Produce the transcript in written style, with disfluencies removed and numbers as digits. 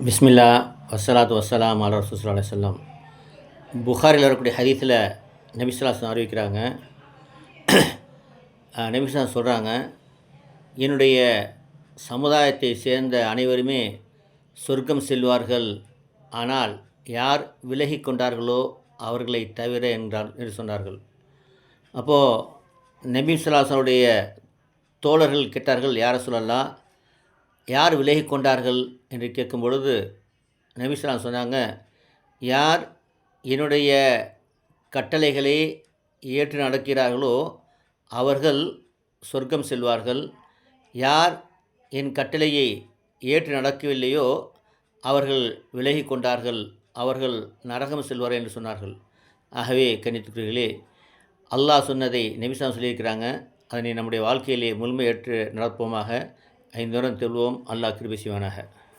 பிஸ்மில்லா வஸ்ஸலாத்து வஸ்ஸலாம் அலா ரசூலுல்லாஹி ஸல்லல்லாஹு அலைஹி வஸல்லம். புகாரில் வரக்கூடிய ஹதீஸில் நபி ஸல்லல்லாஹு அலைஹி வஸல்லம் அறிவிக்கிறாங்க. நபி ஸல்லல்லாஹு அலைஹி வஸல்லம் சொல்கிறாங்க, என்னுடைய சமுதாயத்தை சேர்ந்த அனைவருமே சொர்க்கம் செல்வார்கள், ஆனால் யார் விலகி கொண்டார்களோ அவர்களை தவிர என்று சொன்னார்கள். அப்போது நபி ஸல்லல்லாஹு அலைஹி வஸல்லுடைய தோழர்கள் கேட்டார்கள், யா ரசூலல்லாஹ், யார் விலகி கொண்டார்கள் என்று கேட்கும் பொழுது நபி ஸல்லல்லாஹு அலைஹி வஸல்லம் சொன்னாங்க, யார் என்னுடைய கட்டளைகளை ஏற்று நடக்கிறார்களோ அவர்கள் சொர்க்கம் செல்வார்கள், யார் என் கட்டளையை ஏற்று நடக்கவில்லையோ அவர்கள் விலகி கொண்டார்கள், அவர்கள் நரகம் செல்வார் என்று சொன்னார்கள். ஆகவே கண்ணியத்துக்குரியவர்களே, அல்லாஹ் சொன்னதை நபி ஸல்லல்லாஹு அலைஹி வஸல்லம் சொல்லியிருக்கிறாங்க. அதனை நம்முடைய வாழ்க்கையிலே முழுமையேற்று நடப்போமாக. 5 வருடம் தெல்வோம். அல்லாஹ் கிருபை செய்வானாக.